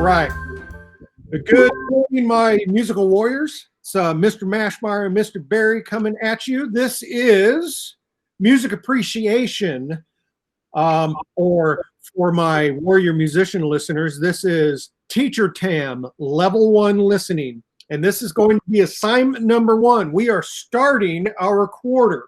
right. Good morning, my musical warriors. It's Mr. Maschmeier and Mr. Barry coming at you. This is music appreciation, or for my warrior musician listeners, this is Teacher Tam Level 1 listening. And this is going to be assignment number 1. We are starting our quarter.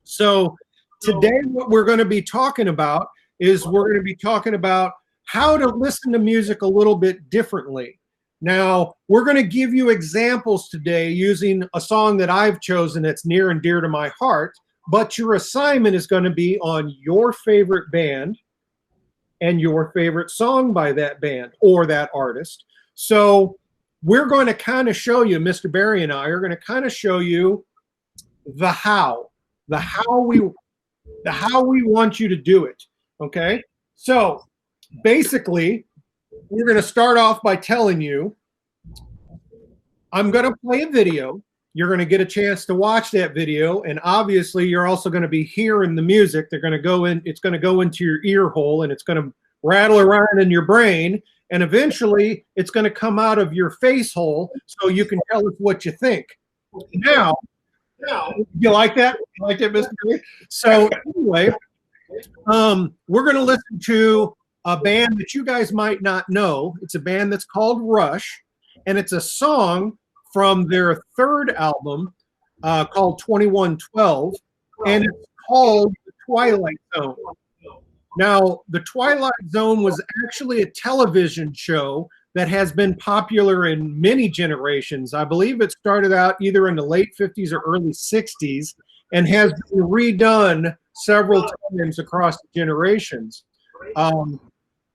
So today what we're going to be talking about is we're going to be talking about how to listen to music a little bit differently. Now, we're going to give you examples today using a song that I've chosen that's near and dear to my heart, but your assignment is going to be on your favorite band and your favorite song by that band or that artist. So we're going to kind of show you, Mr. Barry and I are going to kind of show you the how we want you to do it. Okay? So basically, we're going to start off by telling you, I'm going to play a video. You're going to get a chance to watch that video. And obviously, you're also going to be hearing the music. They're going to go in, it's going to go into your ear hole and it's going to rattle around in your brain. And eventually, it's going to come out of your face hole so you can tell us what you think. Now, you like that? You like that, Mr. Green? So anyway, we're going to listen to a band that you guys might not know. It's a band that's called Rush, and it's a song from their third album called 2112, and it's called The Twilight Zone. Now, The Twilight Zone was actually a television show that has been popular in many generations. I believe it started out either in the late 50s or early 60s and has been redone several times across the generations.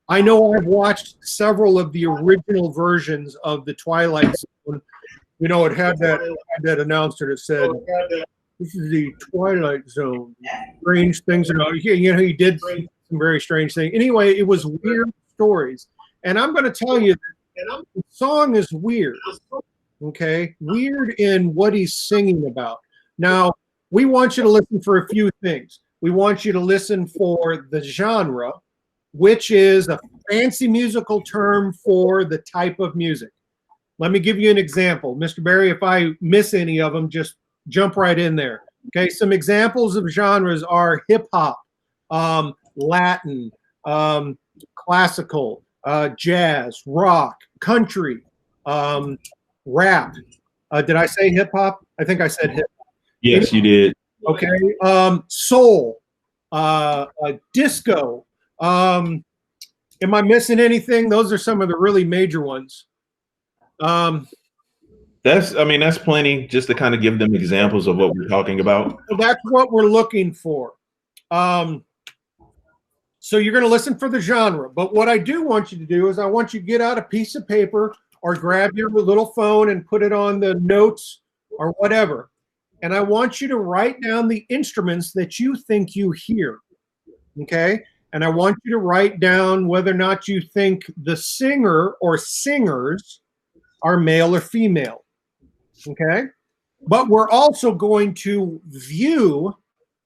I know I've watched several of the original versions of The Twilight Zone. You know, it had that announcer that said, "This is the Twilight Zone. Strange things." You know, he did some very strange things. Anyway, it was weird stories. And I'm going to tell you, the song is weird. Okay? Weird in what he's singing about. Now, we want you to listen for a few things. We want you to listen for the genre, which is a fancy musical term for the type of music. Let me give you an example. Mr. Barry, if I miss any of them, just jump right in there. Okay, some examples of genres are hip-hop, Latin, classical, jazz, rock, country, rap. Did I say hip-hop? I think I said hip-hop. Yes, you did. Okay, soul, disco. Am I missing anything? Those are some of the really major ones. That's plenty, just to kind of give them examples of what we're talking about. That's what we're looking for. So you're going to listen for the genre, but what I do want you to do is I want you to get out a piece of paper or grab your little phone and put it on the notes or whatever. And I want you to write down the instruments that you think you hear. Okay? And I want you to write down whether or not you think the singer or singers are male or female. Okay? But we're also going to view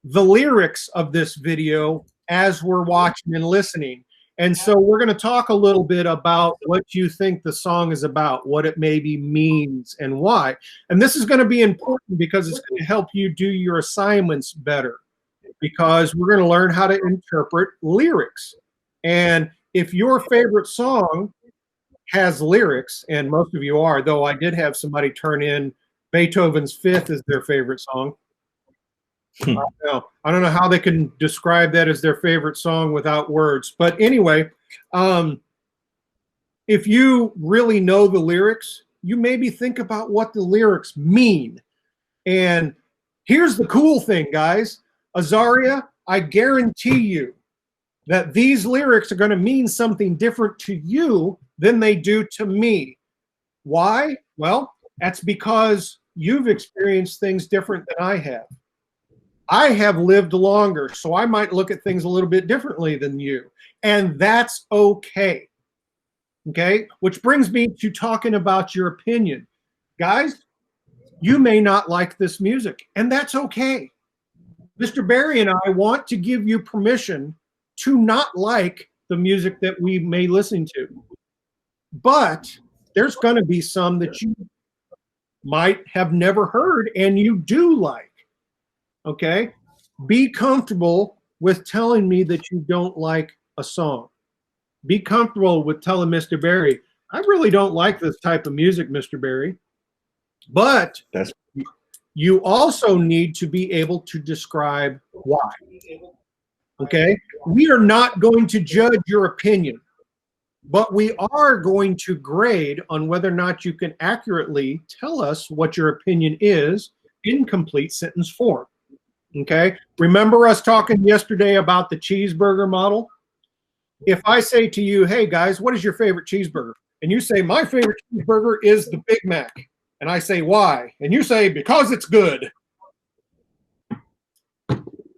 the lyrics of this video as we're watching and listening. And so we're going to talk a little bit about what you think the song is about, what it maybe means, and why. And this is going to be important because it's going to help you do your assignments better, because we're going to learn how to interpret lyrics. And if your favorite song has lyrics, and most of you are, though I did have somebody turn in Beethoven's Fifth as their favorite song. I don't know how they can describe that as their favorite song without words. But anyway, if you really know the lyrics, you maybe think about what the lyrics mean. And here's the cool thing, guys. Azaria, I guarantee you that these lyrics are going to mean something different to you than they do to me. Why? Well, that's because you've experienced things different than I have. I have lived longer, so I might look at things a little bit differently than you. And that's okay. Okay? Which brings me to talking about your opinion. Guys, you may not like this music, and that's okay. Mr. Barry and I want to give you permission to not like the music that we may listen to. but there's going to be some that you might have never heard and you do like. Okay? Be comfortable with telling me that you don't like a song. Be comfortable with telling Mr. Barry, I really don't like this type of music, Mr. Barry. But you also need to be able to describe why. Okay? We are not going to judge your opinion, but we are going to grade on whether or not you can accurately tell us what your opinion is in complete sentence form. Okay? Remember us talking yesterday about the cheeseburger model? If I say to you, hey guys, what is your favorite cheeseburger? And you say, my favorite cheeseburger is the Big Mac. And I say, why? And you say, because it's good.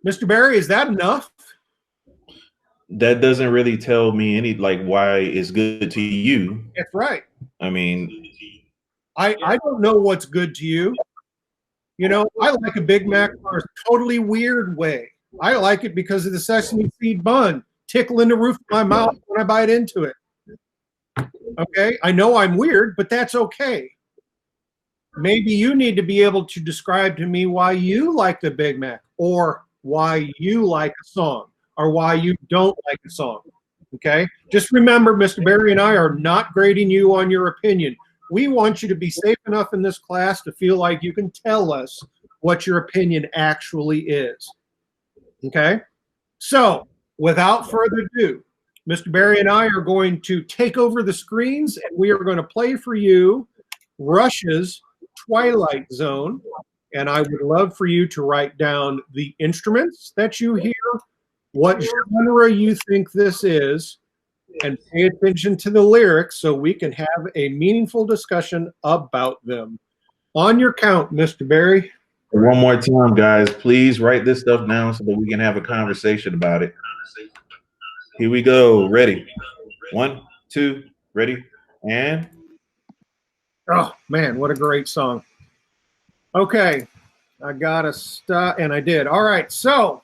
Mr. Barry, is that enough? That doesn't really tell me any, like, why it's good to you. That's right. I mean, I don't know what's good to you. You know, I like a Big Mac in a totally weird way. I like it because of the sesame seed bun tickling the roof of my mouth when I bite into it. Okay? I know I'm weird, but that's okay. Maybe you need to be able to describe to me why you like the Big Mac, or why you like a song, or why you don't like a song. Okay? Just remember, Mr. Barry and I are not grading you on your opinion. We want you to be safe enough in this class to feel like you can tell us what your opinion actually is. Okay? So, without further ado, Mr. Barry and I are going to take over the screens, and we are going to play for you Rush's Twilight Zone. And I would love for you to write down the instruments that you hear, what genre you think this is, and pay attention to the lyrics so we can have a meaningful discussion about them. On your count, Mr. Barry. one more time, guys, please write this stuff down so that we can have a conversation about it. Here we go. Ready? 1, 2, ready, and Oh, man, what a great song. Okay, I got to stop, and I did. All right, so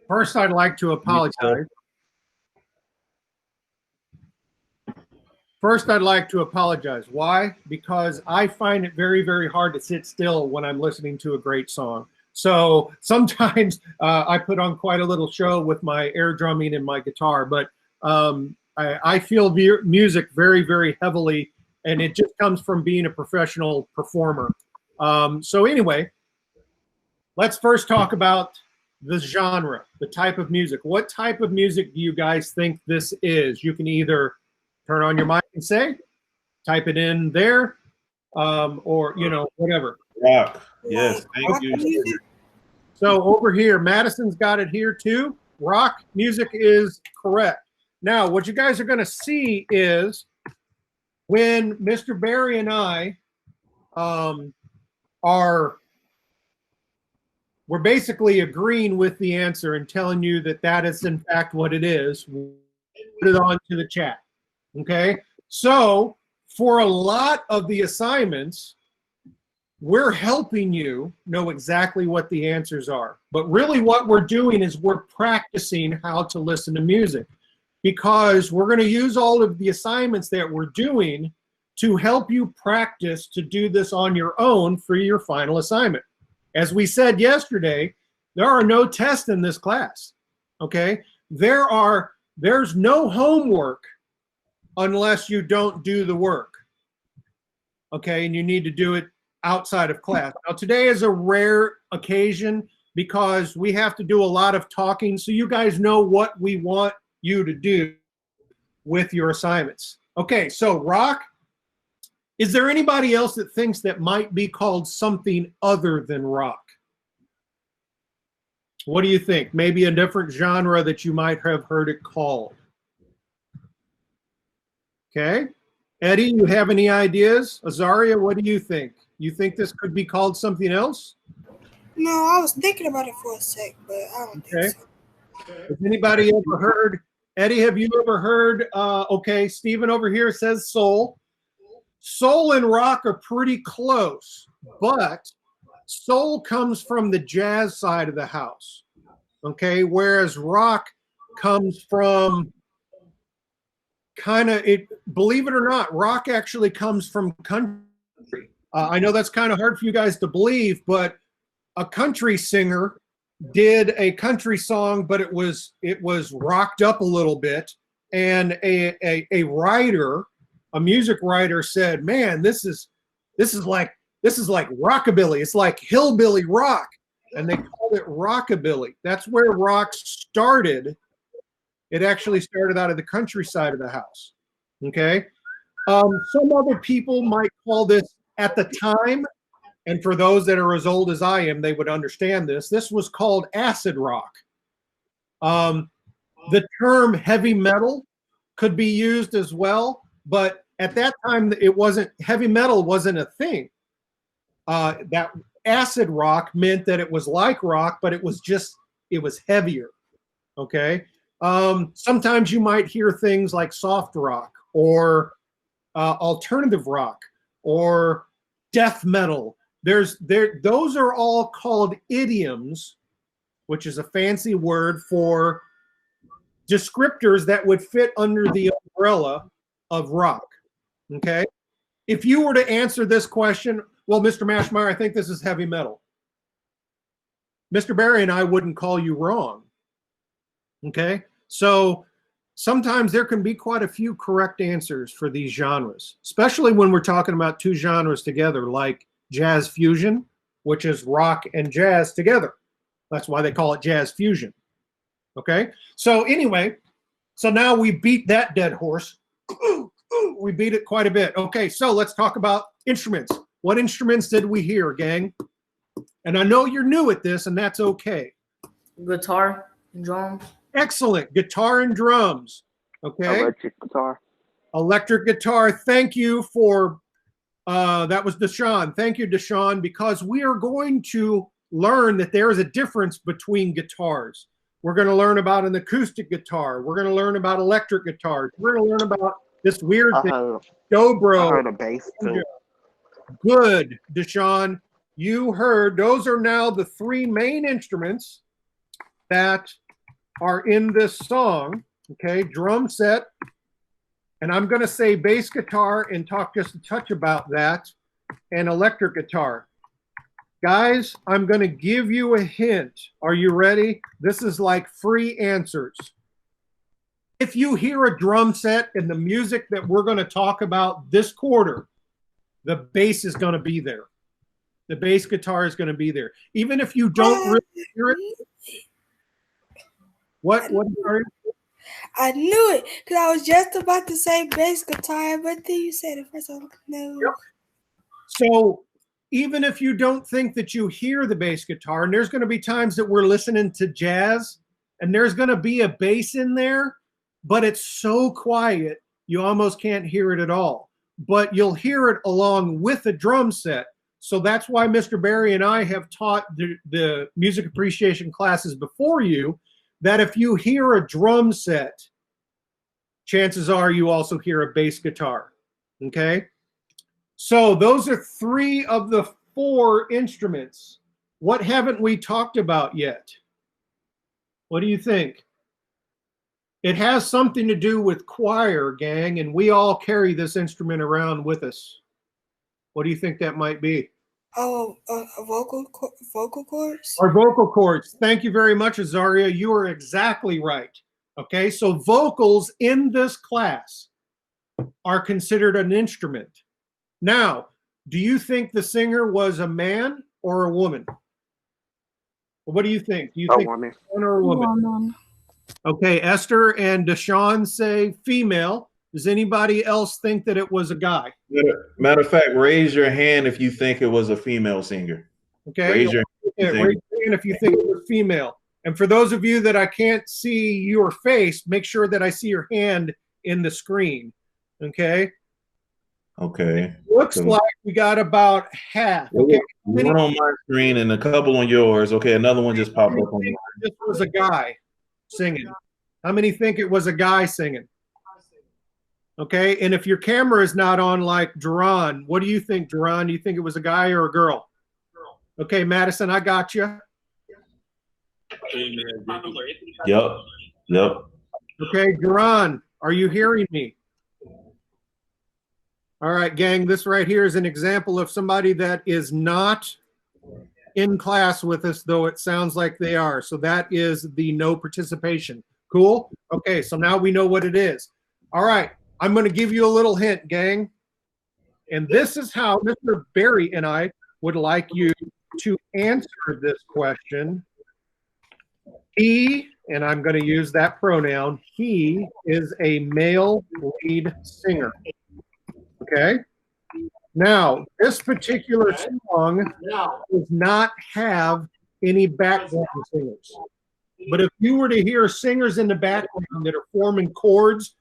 first I'd like to apologize. First, I'd like to apologize. Why? Because I find it very, very hard to sit still when I'm listening to a great song. So sometimes I put on quite a little show with my air drumming and my guitar, but I feel music very, very heavily, and it just comes from being a professional performer. So anyway, let's first talk about the genre, the type of music. What type of music do you guys think this is? You can either turn on your mic and say, type it in there, or, you know, whatever. rock. Yes, thank you. So over here, Madison's got it here too. Rock music is correct. Now, what you guys are going to see is when Mr. Barry and I we're basically agreeing with the answer and telling you that that is in fact what it is. We'll put it on to the chat. Okay, so for a lot of the assignments, we're helping you know exactly what the answers are. But really what we're doing is we're practicing how to listen to music, because we're going to use all of the assignments that we're doing to help you practice to do this on your own for your final assignment. As we said yesterday, there are no tests in this class. Okay, there's no homework unless you don't do the work. Okay, and you need to do it outside of class. Now, today is a rare occasion because we have to do a lot of talking, so you guys know what we want you to do with your assignments. Okay, so rock, is there anybody else that thinks that might be called something other than rock? What do you think? Maybe a different genre that you might have heard it called. Okay. Eddie, you have any ideas? Azaria, what do you think? You think this could be called something else? No, I was thinking about it for a sec, but I don't think so. Has anybody ever heard, Eddie, have you ever heard, okay, Stephen over here says soul. Soul and rock are pretty close, but soul comes from the jazz side of the house, okay, whereas rock comes from believe it or not, rock actually comes from country. I know that's kind of hard for you guys to believe, but a country singer did a country song, but it was rocked up a little bit, and a writer, a music writer, said, "Man, this is like rockabilly. It's like hillbilly rock," and they called it rockabilly. That's where rock started. It actually started out of the countryside of the house. Okay, some other people might call this at the time. And for those that are as old as I am, they would understand this. This was called acid rock. The term heavy metal could be used as well, but at that time, heavy metal wasn't a thing. That acid rock meant that it was like rock, but it was heavier. Okay. Sometimes you might hear things like soft rock or alternative rock or death metal. Those are all called idioms, which is a fancy word for descriptors that would fit under the umbrella of rock. Okay. If you were to answer this question, well, Mr. Maschmeier, I think this is heavy metal. Mr. Barry and I wouldn't call you wrong. Okay. So sometimes there can be quite a few correct answers for these genres, especially when we're talking about two genres together, like jazz fusion, which is rock and jazz together. That's why they call it jazz fusion. Okay. So anyway, so now we beat that dead horse. We beat it quite a bit. Okay. So let's talk about instruments. What instruments did we hear, gang? And I know you're new at this, and that's okay. Guitar and drums. Excellent. Guitar and drums. Okay. Electric guitar. Electric guitar. Thank you for that was Deshaun. Thank you, Deshaun, because we are going to learn that there is a difference between guitars. We're going to learn about an acoustic guitar. We're going to learn about electric guitars. We're going to learn about this weird thing. Dobro. I heard a bass too. Good, Deshaun. You heard those are now the three main instruments that are in this song. Okay, drum set. And I'm going to say bass guitar and talk just a touch about that, and electric guitar. Guys, I'm going to give you a hint. Are you ready? This is like free answers. If you hear a drum set in the music that we're going to talk about this quarter, the bass is going to be there. The bass guitar is going to be there. Even if you don't really hear it. What are you? I knew it because I was just about to say bass guitar, but then you said it first. I was like, no. Yep. So even if you don't think that you hear the bass guitar, and there's going to be times that we're listening to jazz, and there's going to be a bass in there, but it's so quiet you almost can't hear it at all. But you'll hear it along with a drum set. So that's why Mr. Barry and I have taught the music appreciation classes before you, that if you hear a drum set, chances are you also hear a bass guitar. Okay? So those are three of the four instruments. What haven't we talked about yet? What do you think? It has something to do with choir, gang, and we all carry this instrument around with us. What do you think that might be? Oh, vocal cords? Our vocal cords. Thank you very much, Azaria. You are exactly right. Okay, so vocals in this class are considered an instrument. Now, do you think the singer was a man or a woman? What do you think? Do you think woman. a man or a woman? Okay, Esther and Deshaun say female. Does anybody else think that it was a guy? Matter of fact, raise your hand if you think it was a female singer. Okay, raise your hand if you think it was female. And for those of you that I can't see your face, make sure that I see your hand in the screen. Okay. Okay. Looks like we got about half. Okay. One on my screen and a couple on yours. Okay, another one just popped up on mine. This was a guy singing. How many think it was a guy singing? Okay, and if your camera is not on like Duran, what do you think, Duran? Do you think it was a guy or a girl? Okay, Madison, I got you. Yep. Okay, Duran, are you hearing me? All right, gang, this right here is an example of somebody that is not in class with us, though it sounds like they are. So that is the no participation. Cool? Okay, so now we know what it is. All right, I'm going to give you a little hint, gang. And this is how Mr. Barry and I would like you to answer this question. He, and I'm going to use that pronoun, he is a male lead singer. Okay? Now, this particular song does not have any background singers. But if you were to hear singers in the background that are forming chords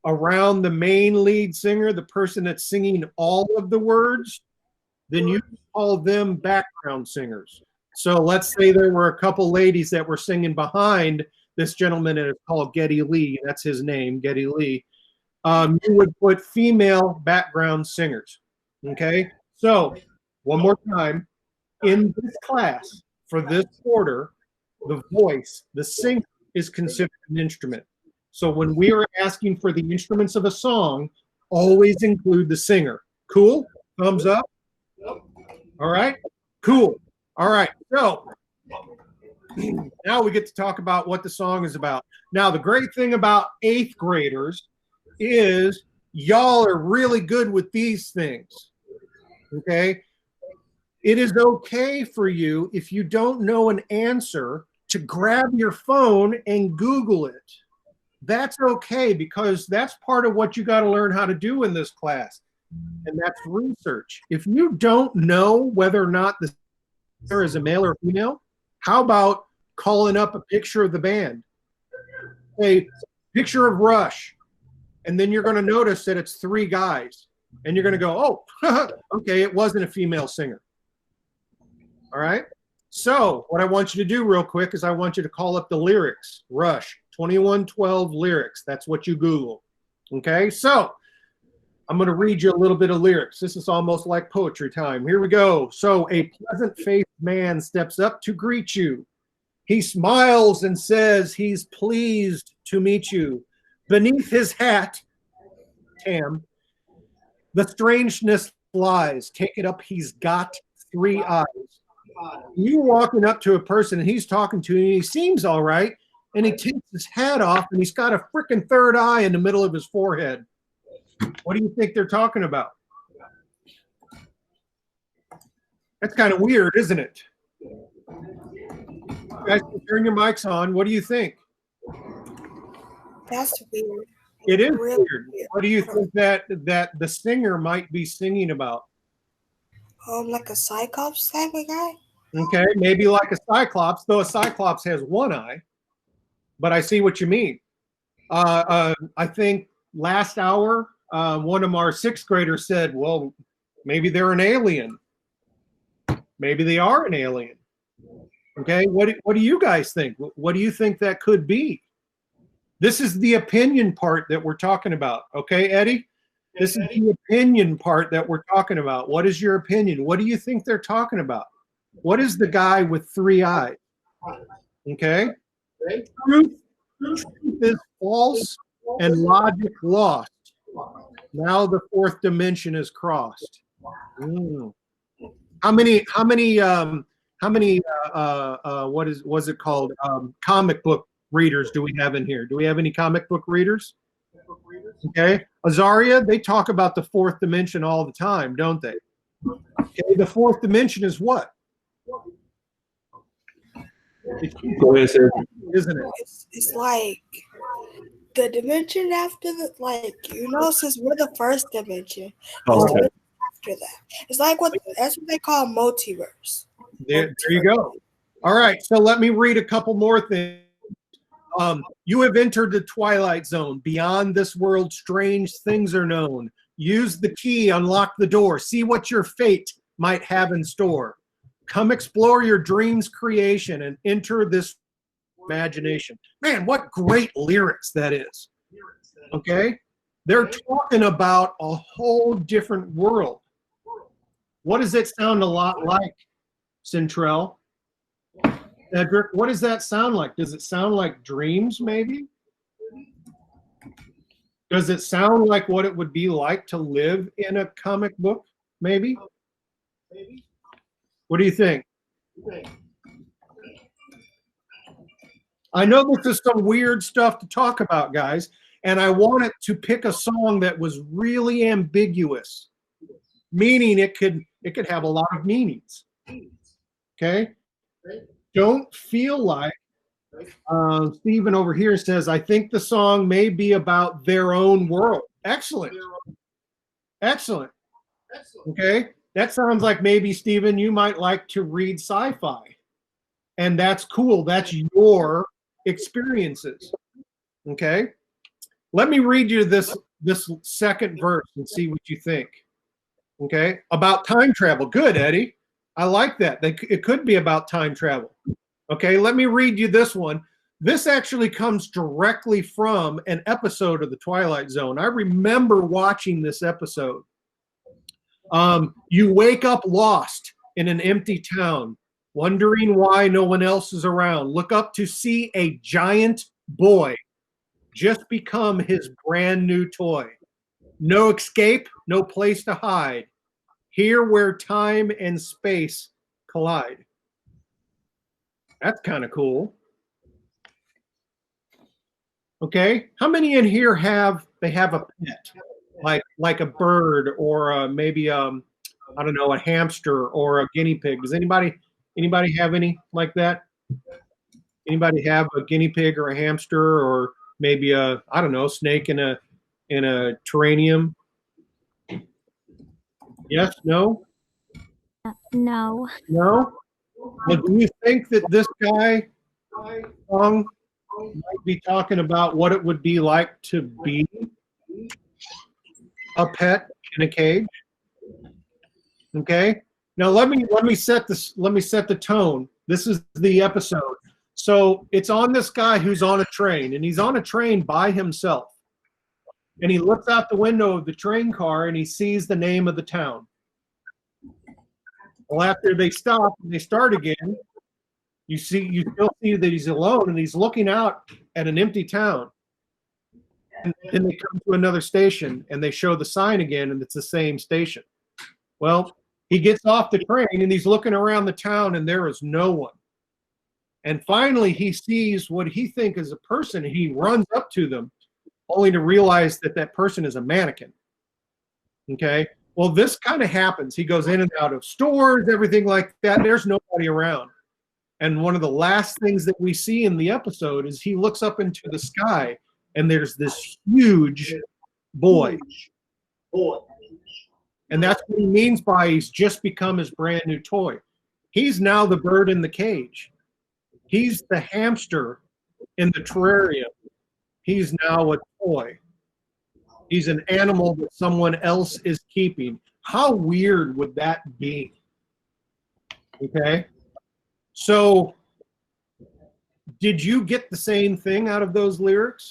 around the main lead singer, the person that's singing all of the words, then you call them background singers. So let's say there were a couple ladies that were singing behind this gentleman, and it's called Geddy Lee. That's his name, Geddy Lee. You would put female background singers. Okay? So, one more time. In this class, for this quarter, the voice, the singer, is considered an instrument. So when we are asking for the instruments of a song, always include the singer. Cool? Thumbs up? All right? Cool. All right. So now we get to talk about what the song is about. Now, the great thing about 8th graders is y'all are really good with these things. Okay? It is okay for you, if you don't know an answer, to grab your phone and Google it. That's okay, because that's part of what you got to learn how to do in this class. And that's research. If you don't know whether or not the singer is a male or female, how about calling up a picture of the band? A picture of Rush. And then you're going to notice that it's 3 guys. And you're going to go, oh, okay, it wasn't a female singer. All right? So what I want you to do real quick is I want you to call up the lyrics. Rush, 2112 lyrics. That's what you Google. Okay? So I'm going to read you a little bit of lyrics. This is almost like poetry time. Here we go. So a pleasant-faced man steps up to greet you. He smiles and says he's pleased to meet you. Beneath his hat, Tam, the strangeness lies. Take it up, he's got 3 eyes. You walking up to a person and he's talking to you and he seems all right, and he takes his hat off and he's got a freaking 3rd eye in the middle of his forehead. What do you think they're talking about? That's kind of weird, isn't it? You guys can turn your mics on. What do you think? That's weird. It is Really weird. What do you think that the singer might be singing about? Like a Cyclops type of guy? Okay, maybe like a Cyclops, though a Cyclops has 1 eye. But I see what you mean. I think last hour, one of our 6th graders said, well, maybe they're an alien. Maybe they are an alien. Okay, what do you guys think? What do you think that could be? This is the opinion part that we're talking about. Okay, Eddie? This is the opinion part that we're talking about. What is your opinion? What do you think they're talking about? What is the guy with 3 eyes? Okay? Truth is false and logic lost. Now the 4th dimension is crossed. How many was it called? Comic book readers do we have in here? Do we have any comic book readers? Okay. Azaria, they talk about the 4th dimension all the time, don't they? Okay, the 4th dimension is what? Go ahead, sir. Isn't it? It's like the dimension after the, like, since we're the 1st dimension, Oh, it's okay. after that. It's like that's what they call multiverse. There you go. All right, so let me read a couple more things. You have entered the twilight zone. Beyond this world, strange things are known. Use the key, unlock the door. See what your fate might have in store. Come explore your dreams' creation and enter this imagination. Man, what great lyrics that is. Okay? They're talking about a whole different world. What does it sound a lot like, Centrell? Edric, what does that sound like? Does it sound like dreams, maybe? Does it sound like what it would be like to live in a comic book? Maybe. What do you think? I know this is some weird stuff to talk about, guys, and I wanted to pick a song that was really ambiguous, meaning it could have a lot of meanings. Okay? Don't feel like Stephen over here says, I think the song may be about their own world. Excellent. Excellent. Okay? That sounds like maybe, Stephen, you might like to read sci-fi. And that's cool. That's your experiences. Okay? Let me read you this second verse and see what you think. Okay? About time travel. Good, Eddie. I like that. It could be about time travel. Okay, let me read you this one. This actually comes directly from an episode of The Twilight Zone. I remember watching this episode. You wake up lost in an empty town, wondering why no one else is around. Look up to see a giant boy just become his brand new toy. No escape, no place to hide. Here where time and space collide. That's kind of cool. Okay, how many in here have a pet, like a bird or maybe I don't know, a hamster or a guinea pig? Does anybody have any like that? Anybody have a guinea pig or a hamster or maybe a, I don't know, snake in a terrarium? Yes, no? No. No? Well, do you think that this guy song might be talking about what it would be like to be a pet in a cage? Okay. Now let me set the tone. This is the episode. So it's on this guy who's on a train, and he's on a train by himself. And he looks out the window of the train car and he sees the name of the town. Well, after they stop and they start again, you still see that he's alone and he's looking out at an empty town. And then they come to another station and they show the sign again and it's the same station. Well, he gets off the train and he's looking around the town and there is no one. And finally he sees what he thinks is a person and he runs up to them only to realize that that person is a mannequin. Okay. Well, this kind of happens. He goes in and out of stores, everything like that. There's nobody around. And one of the last things that we see in the episode is he looks up into the sky and there's this huge boy. And that's what he means by he's just become his brand new toy. He's now the bird in the cage. He's the hamster in the terrarium. He's now a toy. He's an animal that someone else is keeping. How weird would that be? Okay. So, did you get the same thing out of those lyrics?